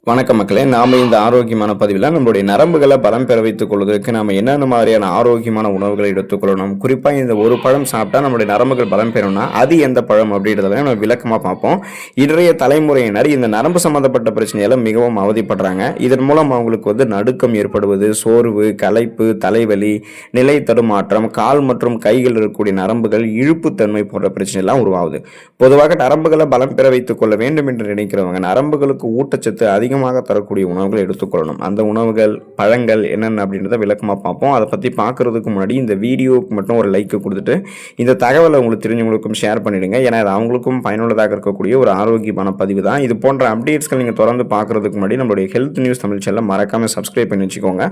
வணக்கம் மக்களே, நாம இந்த ஆரோக்கியமான பதிவில் நம்மளுடைய நரம்புகளை பலம் பெற வைத்துக் கொள்வதற்கு நாம என்னென்ன மாதிரியான ஆரோக்கியமான உணவுகளை எடுத்துக்கொள்ளணும், குறிப்பா இந்த ஒரு பழம் சாப்பிட்டா நம்மளுடைய நரம்புகள் பலம் பெறும்னா அது எந்த பழம் அப்படின்றத நம்ம விளக்கமா பார்ப்போம். இன்றைய தலைமுறையினர் இந்த நரம்பு சம்பந்தப்பட்ட பிரச்சனையால மிகவும் அவதிப்படுறாங்க. இதன் மூலம் அவங்களுக்கு நடுக்கம் ஏற்படுவது, சோர்வு, களைப்பு, தலைவலி, நிலை தடுமாற்றம், கால் மற்றும் கைகள் இருக்கக்கூடிய நரம்புகள் இழுப்புத்தன்மை போன்ற பிரச்சனை எல்லாம் உருவாகுது. பொதுவாக நரம்புகளை பலம் பெற வைத்துக் கொள்ள வேண்டும் என்று நினைக்கிறவங்க நரம்புகளுக்கு ஊட்டச்சத்து அதிகமாக தரக்கூடிய உணவுகளை எடுத்துக்கொள்ளணும். அந்த உணவுகள், பழங்கள் என்னென்ன அப்படின்றத விளக்கமாக பார்ப்போம். அதை பற்றி பார்க்கறதுக்கு முன்னாடி இந்த வீடியோவுக்கு மட்டும் ஒரு லைக் கொடுத்துட்டு இந்த தகவலை உங்களுக்கு தெரிஞ்சவங்களுக்கும் ஷேர் பண்ணிடுங்க. ஏன்னா அது அவங்களுக்கும் பயனுள்ளதாக இருக்கக்கூடிய ஒரு ஆரோக்கியமான பதிவு தான். இது போன்ற அப்டேட்ஸ்கள் நீங்கள் தொடர்ந்து பார்க்கறதுக்கு முன்னாடி நம்மளுடைய ஹெல்த் நியூஸ் தமிழ் சேனலை மறக்காம சப்ஸ்கிரைப் பண்ணி வச்சுக்கோங்க.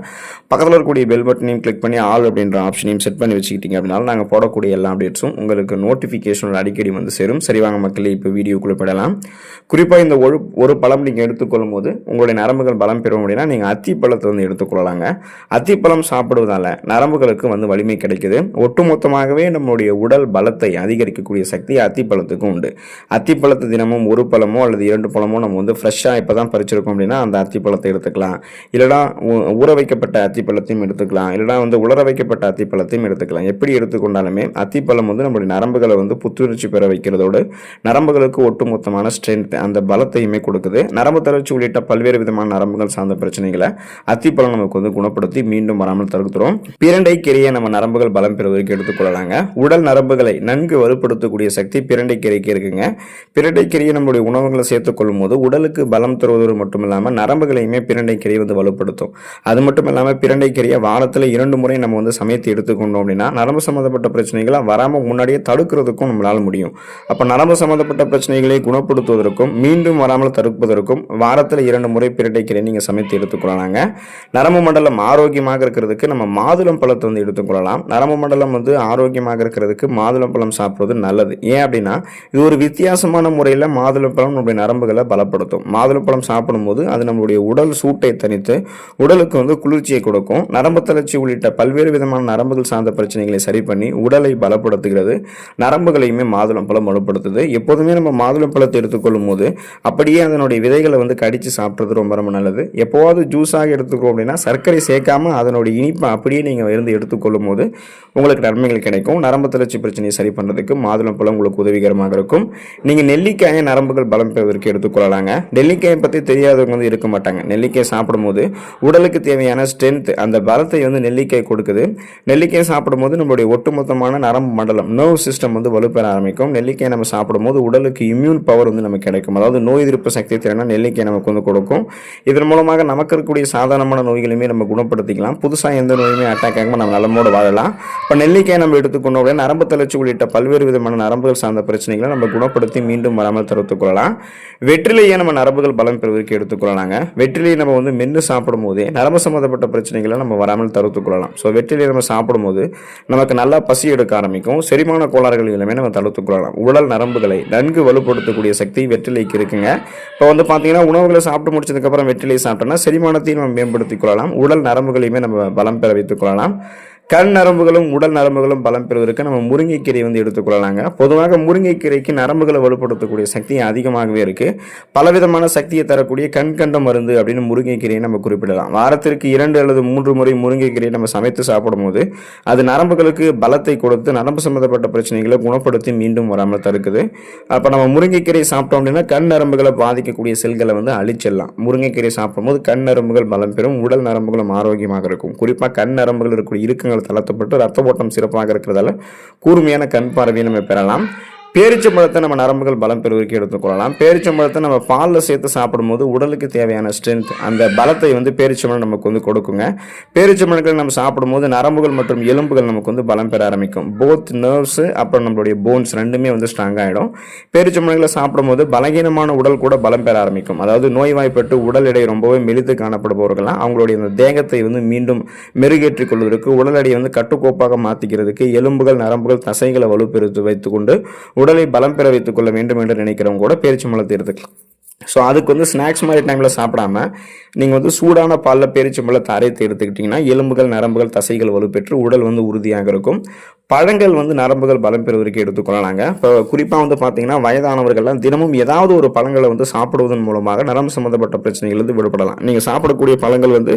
பக்கத்தில் இருக்கக்கூடிய பெல் பட்டனையும் கிளிக் பண்ணி ஆல் அப்படின்ற ஆப்ஷனையும் செட் பண்ணி வச்சுக்கிட்டீங்க அப்படின்னா நாங்கள் போடக்கூடிய எல்லா அப்டேட்ஸும் உங்களுக்கு நோட்டிஃபிகேஷன் அடிக்கடி சேரும். சரிவாங்க மக்களே, இப்போ வீடியோக்குள்ள போயிடலாம். குறிப்பாக இந்த ஒரு பழம் நீங்கள் எடுத்துக்கொள்ளும் போது உங்களுடைய நரம்புகள் பலம் பெறும் அப்படின்னா நீங்கள் அத்திப்பழத்தை எடுத்துக்கொள்ளலாங்க. அத்திப்பழம் சாப்பிடுவதால நரம்புகளுக்கு வலிமை கிடைக்குது. ஒட்டுமொத்தமாகவே நம்மளுடைய உடல் பலத்தை அதிகரிக்கக்கூடிய சக்தி அத்திப்பழத்துக்கும் உண்டு. அத்திப்பழத்தை தினமும் ஒரு பழமோ அல்லது 2 பழமோ நம்ம ஃப்ரெஷ்ஷாக இப்போ தான் பறிச்சிருக்கோம் அப்படின்னா அந்த அத்திப்பழத்தை எடுத்துக்கலாம். இல்லைனா ஊற வைக்கப்பட்ட அத்திப்பழத்தையும் எடுத்துக்கலாம். இல்லைனா உலர வைக்கப்பட்ட அத்திப்பழத்தையும் எடுத்துக்கலாம். எப்படி எடுத்துக்கொண்டாலுமே அத்திப்பழம் நம்மளுடைய நரம்புகளை புத்துணர்ச்சி பெற வைக்கிறதோடு நரம்புகளுக்கு ஒட்டுமொத்தமான ஸ்ட்ரென்த், அந்த பலத்தையுமே கொடுக்குது. நரம்பு தளர்ச்சி உள்ளிட்ட பல்வேறு விதமான நரம்புகள் சார்ந்த பிரச்சனைகளை அத்திப்பழம் நமக்கு குணப்படுத்தி மீண்டும் வராமல் தடுத்துரும். பிரண்டை கீரையை நம்ம நரம்புகள் பலம் பெறுவதற்கு எடுத்துக்கொள்ளலாங்க. உடல் நரம்புகளை நன்கு வலுப்படுத்தக்கூடிய சக்தி பிரண்டை கீரைக்கு இருக்குங்க. பிரண்டை கீரையை நம்மளுடைய உணவுகளை சேர்த்துக் கொள்ளும் போது உடலுக்கு பலம் தருவதோடு மட்டும் இல்லாமல் நரம்புகளையுமே பிரண்டை கீரை வலுப்படுத்தும். அது மட்டும் இல்லாமல் பிரண்டை கீரையை வாரத்தில் 2 முறை நம்ம சமைத்து எடுத்துக்கொண்டோம் அப்படின்னா நரம்பு சம்பந்தப்பட்ட பிரச்சனைகளை வராமல் முன்னாடியே தடுக்கிறதுக்கும் நம்மளால முடியும். அப்ப நரம்பு சம்பந்தப்பட்ட பிரச்சனைகளை குணப்படுத்துவதற்கும் மீண்டும் வராமல் தடுப்பதற்கும் வாரத்தில் 2 முறை பிரண்டைக்கீரை நீங்க சமைத்து எடுத்துக்கொள்ளலாங்க. நரம்பு மண்டலம் ஆரோக்கியமாக இருக்கிறதுக்கு நம்ம மாதுளம் பழத்தை எடுத்துக்கொள்ளலாம். நரம்பு மண்டலம் ஆரோக்கியமாக இருக்கிறதுக்கு மாதுளம் பழம் சாப்பிடுவது நல்லது. ஏன் அப்படின்னா இது ஒரு வித்தியாசமான முறையில் மாதுளம் பழம் நம்முடைய நரம்புகளை பலப்படுத்தும். மாதுளம் பழம் சாப்பிடும்போது அது நம்மளுடைய உடல் சூட்டை தணித்து உடலுக்கு குளிர்ச்சியை கொடுக்கும். நரம்பு தளர்ச்சி உள்ளிட்ட பல்வேறு விதமான நரம்புகள் சார்ந்த பிரச்சனைகளை சரி பண்ணி உடலை பலப்படுத்துகிறது. நரம்புகளையுமே மாதுளம் பழம் வலுப்படுத்துது. எப்போதுமே நம்ம மாதுளம் பழத்தை எடுத்துக்கொள்ளும் போது அப்படியே அதனுடைய விதைகளை கடிச்சு சாப்பிட்றது ரொம்ப ரொம்ப நல்லது. எப்போவாவது ஜூஸாக எடுத்துக்கிறோம் அப்படின்னா சர்க்கரை சேர்க்காம அதனுடைய இனிப்பை அப்படியே நீங்கள் எடுத்துக்கொள்ளும் போது உங்களுக்கு நன்மைகள் கிடைக்கும். நரம்பு தளர்ச்சி பிரச்சனையை சரி பண்ணுறதுக்கு மாதுளம் பழம் உங்களுக்கு உதவிகரமாக இருக்கும். நீங்கள் நெல்லிக்காயை நரம்புகள் பலம் பெறுவதற்கு எடுத்துக்கொள்ளலாங்க. நெல்லிக்காயை பற்றி தெரியாதவங்க இருக்க மாட்டாங்க. நெல்லிக்காய் சாப்பிடும்போது உடலுக்கு தேவையான ஸ்ட்ரென்த், அந்த பலத்தை நெல்லிக்காய் கொடுக்குது. நெல்லிக்காய் சாப்பிடும்போது நம்மளுடைய ஒட்டுமொத்தமான நரம்பு மண்டலம், நர்வ் சிஸ்டம் வலுப்பெற ஆரம்பிக்கும். நெல்லிக்காய் நம்ம சாப்பிடும்போது உடலுக்கு இம்யூன் பவர் நமக்கு கிடைக்கும். அதாவது நோய் எதிர்ப்பு சக்தி திறனை நெல்லிக்காய் நமக்கு கொடுக்கும். இதன் மூலமாக நமக்கு இருக்கக்கூடிய சாதாரணமான நோய்களையுமே நம்ம குணப்படுத்திக்கலாம். புதுசாக எந்த நோயுமே அட்டாக் ஆகாமல் நம்ம நலமோடு வாழலாம். இப்போ நெல்லிக்காய் நம்ம எடுத்துக்கொண்டோம் அப்படின்னா நரம்பு தளர்ச்சி உள்ளிட்ட பல்வேறு விதமான நரம்புகள் சார்ந்த பிரச்சனைகளை நம்ம குணப்படுத்தி மீண்டும் வராமல் தடுத்துக்கொள்ளலாம். வெற்றிலையை நம்ம நரம்புகள் பலம் பெறுவதற்கு எடுத்துக்கொள்ளலாங்க. வெற்றிலையை நம்ம மென்று சாப்பிடும் போதே நரம்பு சம்பந்தப்பட்ட பிரச்சனைகளை நம்ம வராமல் தடுத்துக்கொள்ளலாம். ஸோ வெற்றிலையை நம்ம சாப்பிடும்போது நமக்கு நல்லா பசி எடுக்க ஆரம்பிக்கும். செரிமான கோளாறுகள் எல்லாமே நம்ம தடுத்துக்கொள்ளலாம். உடல் நரம்புகளை நன்கு வலுப்படுத்தக்கூடிய சக்தி வெற்றிலைக்கு இருக்குங்க. இப்போ பார்த்தீங்கன்னா உணவுகளை சாப்பிட்டு முடிச்சதுக்கப்புறம் வெற்றிலை சாப்பிட்டோம்னா செரிமானத்தையும் நம்ம மேம்படுத்திக் கொள்ளலாம். உடல் நரம்புகளையுமே நம்ம பலம் பெற வைத்துக் கொள்ளலாம். கண் நரம்புகளும் உடல் நரம்புகளும் பலம் பெறுவதற்கு நம்ம முருங்கைக்கீரை எடுத்துக்கொள்ளலாங்க. பொதுவாக முருங்கைக்கீரைக்கு நரம்புகளை வலுப்படுத்தக்கூடிய சக்தி அதிகமாகவே இருக்கு. பலவிதமான சக்தியை தரக்கூடிய கண்கண்ட மருந்து அப்படின்னு முருங்கைக்கீரையை நம்ம குறிப்பிடலாம். வாரத்திற்கு 2 அல்லது 3 முறை முருங்கைக்கீரையை நம்ம சமைத்து சாப்பிடும் போது அது நரம்புகளுக்கு பலத்தை கொடுத்து நரம்பு சம்பந்தப்பட்ட பிரச்சனைகளை குணப்படுத்தி மீண்டும் வராமல் தடுக்குது. அப்போ நம்ம முருங்கைக்கீரை சாப்பிட்டோம் அப்படின்னா கண் நரம்புகளை பாதிக்கக்கூடிய செல்களை அழிச்சிடலாம். முருங்கைக்கீரை சாப்பிடும்போது கண் நரம்புகள் பலம் பெறும். உடல் நரம்புகளும் ஆரோக்கியமாக இருக்கும். குறிப்பாக கண் நரம்புகள் இருக்கக்கூடிய இருக்குங்கள் தளர்த்தப்பட்டு ரத்த ஓட்டம் சிறப்பாக இருக்கிறதால கூர்மையான கண் பார்வையை நம்ம பெறலாம். பேரிச்சம்பழத்தை நம்ம நரம்புகள் பலம் பெறுவதற்கு எடுத்துக்கொள்ளலாம். பேரிச்சம்பழத்தை நம்ம பாலில் சேர்த்து சாப்பிடும்போது உடலுக்கு தேவையான ஸ்ட்ரென்த், அந்த பலத்தை பேரிச்சம்பழம் நமக்கு கொடுக்குங்க. பேரிச்சம்பழங்களை நம்ம சாப்பிடும்போது நரம்புகள் மற்றும் எலும்புகள் நமக்கு பலம் பெற ஆரம்பிக்கும். போத் நர்வ்ஸ் அப்புறம் நம்மளுடைய போன்ஸ் ரெண்டுமே ஸ்ட்ராங் ஆகிடும். பேரிச்சம்பழங்களை சாப்பிடும்போது பலகீனமான உடல் கூட பலம் பெற ஆரம்பிக்கும். அதாவது நோய்வாய்ப்பட்டு உடல் எடை ரொம்பவே மெலித்து காணப்படுபவர்கள்லாம் அவங்களுடைய அந்த தேகத்தை மீண்டும் மெருகேற்றிக் கொள்வதற்கு, உடல் எடையை கட்டுக்கோப்பாக மாற்றிக்கிறதுக்கு எலும்புகள், நரம்புகள், தசைகளை வலுப்பெறுத்து வைத்துக்கொண்டு உடலை பலம் பெற வைத்துக் கொள்ள வேண்டும் என்று நினைக்கிறவங்க கூட பேரிச்சம்பழத்தை எடுத்துக்கலாம். ஸோ அதுக்கு ஸ்நாக்ஸ் மாதிரி டைமில் சாப்பிடாம நீங்கள் சூடான பாலில் பேரிச்சம்பழத்தை அரைத்து எடுத்துக்கிட்டிங்கன்னா எலும்புகள், நரம்புகள், தசைகள் வலுப்பெற்று உடல் உறுதியாக இருக்கும். பழங்கள் வந்து நரம்புகள் பலம் பெறுவதற்கு எடுத்துக்கொள்ளலாங்க. இப்போ குறிப்பாக வந்து பார்த்தீங்கன்னா வயதானவர்கள்லாம் தினமும் ஏதாவது ஒரு பழங்களை வந்து சாப்பிடுவதன் மூலமாக நரம்பு சம்மந்தப்பட்ட பிரச்சனைகள்லேருந்து விடுபடலாம். நீங்கள் சாப்பிடக்கூடிய பழங்கள் வந்து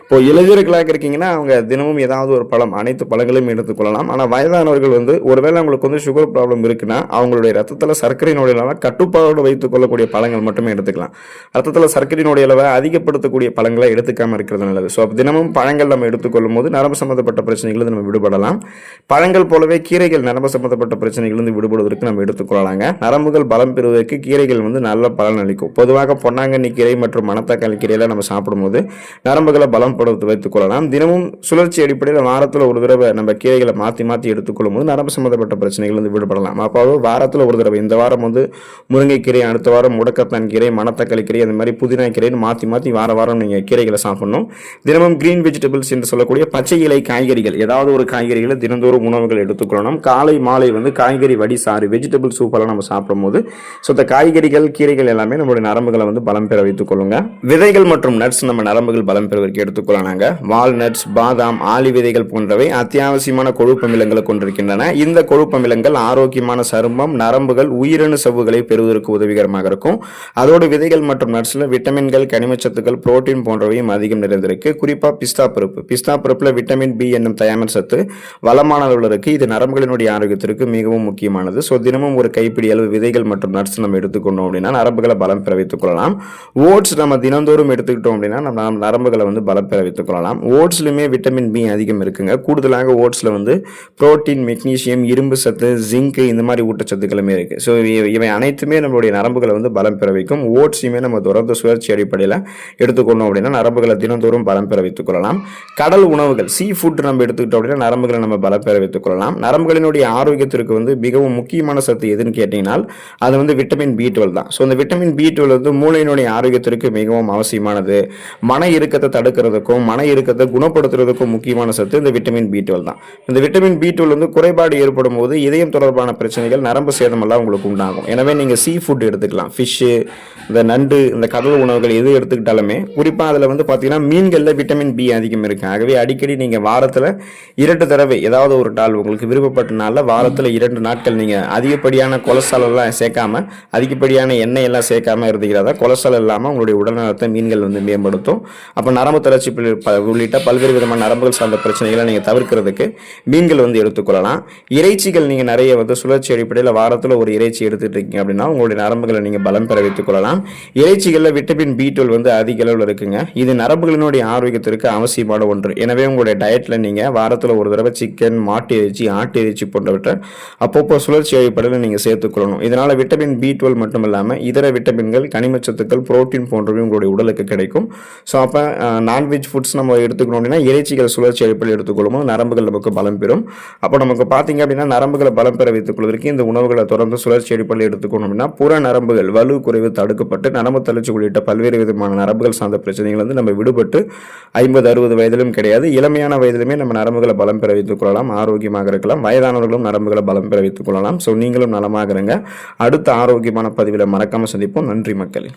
இப்போ இளைஞர்களாக இருக்கீங்கன்னா அவங்க தினமும் ஏதாவது ஒரு பழம், அனைத்து பழங்களையும் எடுத்துக்கொள்ளலாம். ஆனால் வயதானவர்கள் வந்து ஒருவேளை அவங்களுக்கு வந்து சுகர் ப்ராப்ளம் இருக்குன்னா அவங்களுடைய ரத்தத்தில் சர்க்கரை நோய் அளவை கட்டுப்பாடோடு வைத்துக் கொள்ளக்கூடிய பழங்கள் மட்டுமே எடுத்துக்கலாம். ரத்தத்தில் சர்க்கரை நோய் அளவை அதிகப்படுத்தக்கூடிய பழங்களை எடுத்துக்காமல் இருக்கிறது நல்லது. ஸோ தினமும் பழங்கள் நம்ம எடுத்துக்கொள்ளும் போது நரம்பு சம்மந்தப்பட்ட பிரச்சனைகள் நம்ம விடுபடலாம். பழங்கள் போலவே கீரைகள் நரம்பு சம்பந்தப்பட்ட பிரச்சனைகளிலிருந்து விடுபடுவதற்கு நம்ம எடுத்துக்கொள்ளலாங்க. நரம்புகள் பலம் பெறுவதற்கு கீரைகள் வந்து நல்ல பலன் அளிக்கும். பொதுவாக பொன்னாங்கண்ணி கீரை மற்றும் மணத்தக்காளி கீரையில நம்ம சாப்பிடும்போது நரம்புகளை பலம் படுத்து வைத்துக் கொள்ளலாம். தினமும் சுழற்சி அடிப்படையில் வாரத்தில் ஒரு தடவை நம்ம கீரைகளை மாற்றி மாற்றி எடுத்துக்கொள்ளும் போது நரம்பு சம்பந்தப்பட்ட பிரச்சனைகள் வந்து விடுபடலாம். அப்போ வாரத்தில் ஒரு தடவை, இந்த வாரம் வந்து முருங்கைக்கீரை, அடுத்த வாரம் முடக்கத்தான் கீரை, மணத்தக்காளி கீரை, அந்த மாதிரி புதினா கீரைன்னு மாற்றி மாற்றி வாரம் நீங்கள் கீரைகளை சாப்பிடணும். தினமும் கிரீன் வெஜிடபிள்ஸ் என்று சொல்லக்கூடிய பச்சை இலை காய்கறிகள், ஏதாவது ஒரு காய்கறிகளை தினந்தோறும் உணவுகள் எடுத்துக்கொள்ளணும். காலை மாலை வந்து காய்கறி வடி சாறு, வெஜிடபிள் சூப் எல்லாம் நம்ம சாப்பிடும்போது இந்த காய்கறிகள் கீரைகள் எல்லாமே நம்மளுடைய நரம்புகளை வந்து பலம் பெற வைத்துக் கொள்ளுங்க. விதைகள் மற்றும் நட்ஸ் நம்ம நரம்புகள் பலம் பெறுவதற்கு எடுத்துக்கொள்ளலாங்க. வால்நட்ஸ், பாதாம், ஆளி விதைகள் போன்றவை அத்தியாவசியமான கொழுப்பமிலங்களை கொண்டிருக்கின்றன. இந்த கொழுப்பமிலங்கள் ஆரோக்கியமான சருமம், நரம்புகள், உயிரணு சவ்வுகளை பெறுவதற்கு உதவிகரமாக இருக்கும். அதோடு விதைகள் மற்றும் நட்ஸ்ல விட்டமின்கள், கனிமச்சத்துக்கள், புரோட்டீன் போன்றவையும் அதிகம் நிறைந்திருக்கு. குறிப்பா பிஸ்தா பருப்பு, பிஸ்தா பருப்புல விட்டமின் பி என்னும் தயாமின் சத்து வளமான அளவில் இருக்கு. இது நரம்புகளினுடைய ஆரோக்கியத்திற்கு மிகவும் முக்கியமானது. ஸோ தினமும் ஒரு கைப்பிடி அளவு விதைகள் மற்றும் நட்ஸ் நம்ம எடுத்துக்கொண்டோம் அப்படின்னா நரம்புகளை பலம் பெற வைத்துக் கொள்ளலாம். ஓட்ஸ் நம்ம தினந்தோறும் எடுத்துக்கிட்டோம் அப்படின்னா நம்ம நரம்புகளை வந்து பலம் பெற வைத்துக் கொள்ளலாம். ஓட்ஸ்லையுமே விட்டமின் பி அதிகம் இருக்குங்க. கூடுதலாக ஓட்ஸ்ல வந்து புரோட்டீன், மெக்னீசியம், இரும்பு சத்து, ஜிங்க், இந்த மாதிரி ஊட்டச்சத்துக்களுமே இருக்கு. ஸோ இவை அனைத்துமே நம்மளுடைய நரம்புகளை வந்து பலம் பெற வைக்கும். ஓட்ஸையுமே நம்ம தொடர்ந்து சுழற்சி அடிப்படையில் எடுத்துக்கொண்டோம் அப்படின்னா நரம்புகளை தினந்தோறும் பலம் பெற வைத்துக் கொள்ளலாம். கடல் உணவுகள், சீ ஃபுட் நம்ம எடுத்துக்கிட்டோம் அப்படின்னா நரம்புகளை நம்ம பலம் பெற வைத்துக் கொள்ளலாம். நரம்புகளினுடைய ஆரோக்கியத்திற்கு வந்து மிகவும் முக்கியமான சத்து எதுன்னு கேட்டீங்கன்னா அது வந்து விட்டமின் B12 தான். ஸோ இந்த விட்டமின் B12 வந்து மூளையினுடைய ஆரோக்கியத்திற்கு மிகவும் அவசியமானது. மன இறுக்கத்தை தடுக்கிறதுக்கும் மன இறுக்கத்தை குணப்படுத்துறதுக்கும் முக்கியமான சத்து இந்த விட்டமின் B12 தான். இந்த விட்டமின் B12 வந்து குறைபாடு ஏற்படும் போது இதயம் தொடர்பான பிரச்சனைகள், நரம்பு சேதம் எல்லாம் உங்களுக்கு உண்டாகும். எனவே நீங்க சீ ஃபுட் எடுத்துக்கலாம். ஃபிஷ், இந்த நண்டு, இந்த கடல் உணவுகள் எது எடுத்துக்கிட்டாலுமே குறிப்பாக அதில் வந்து பார்த்தீங்கன்னா மீன்களில் விட்டமின் பி அதிகம் இருக்கு. ஆகவே அடிக்கடி நீங்கள் வாரத்தில் 2 தடவை ஏதாவது ஒரு நாள் உங்களுக்கு விருப்பப்பட்ட நாளில் வாரத்தில் 2 நாட்கள் நீங்கள் அதிகப்படியான கொலஸ்ட்ரால் எல்லாம் சேர்க்காம, அதிகப்படியான எண்ணெய் எல்லாம் சேர்க்காம இருந்தீங்கன்னா கொலஸ்ட்ரால் இல்லாமல் உங்களுடைய உடல்நலத்தை மீன்கள் வந்து மேம்படுத்தும். அப்போ நரம்பு தளர்ச்சி உள்ளிட்ட பல்வேறு விதமான நரம்புகள் சார்ந்த பிரச்சனைகளை நீங்கள் தவிர்க்கிறதுக்கு மீன்கள் வந்து எடுத்துக்கொள்ளலாம். இறைச்சிகள் நீங்கள் நிறைய வந்து சுழற்சி அடிப்படையில் வாரத்தில் ஒரு இறைச்சி எடுத்துட்டு இருக்கீங்க அப்படின்னா உங்களுடைய நரம்புகளை நீங்கள் பலம் பெற வைத்துக் கொள்ளலாம். இறைச்சிகளில் விட்டமின் B12 வந்து அதிக அளவில் இருக்குங்க. இது நரம்புகளினுடைய ஆரோக்கியத்திற்கு அவசியமான ஒன்று. எனவே உங்களுடைய டயட்டில் நீங்கள் வாரத்தில் ஒரு தடவை சிக்கன், மாட்டு இறைச்சி, ஆட்டு இறைச்சி போன்றவற்றை அப்பப்போ சுழற்சி அடிப்படையில் நீங்கள் சேர்த்துக்கொள்ளணும். இதனால் விட்டமின் B12 மட்டும் இல்லாமல் இதர விட்டமின்கள், கனிமச்சத்துக்கள், புரோட்டீன் போன்றவை உங்களுடைய உடலுக்கு கிடைக்கும். ஸோ அப்போ நான்வெஜ் ஃபுட்ஸ் நம்ம எடுத்துக்கணும் அப்படின்னா இறைச்சிகள் சுழற்சி அடிப்படையில் எடுத்துக்கொள்ளும் போது நரம்புகள் நமக்கு பலம் பெறும். அப்போ நமக்கு பார்த்தீங்க அப்படின்னா நரம்புகளை பலம் பெற வைத்துக் கொள்வதற்கு இந்த உணவுகளை தொடர்ந்து சுழற்சி அடிப்படையில் எடுத்துக்கணும் அப்படின்னா புற நரம்புகள் வலு குறைவு தடுக்கப்பட்டு நரம்பு தளர்ச்சி உள்ளிட்ட பல்வேறு விதமான நரம்புகள் சார்ந்த பிரச்சனைகள் வந்து நம்ம விடுபட்டு 50-60 வயதிலும் கிடையாது, இளமையான வயதிலுமே நம்ம நரம்புகளை பலம் பெற வைத்துக் கொள்ளலாம், ஆரோக்கியமாக இருக்கலாம். வயதானவர்களும் நரம்புகளை பலம் பெற வைத்துக் கொள்ளலாம். ஸோ நீங்களும் நலமாக இருங்க. அடுத்த ஆரோக்கியமான பதிவில் மறக்காம சந்திப்போம். நன்றி மக்களே.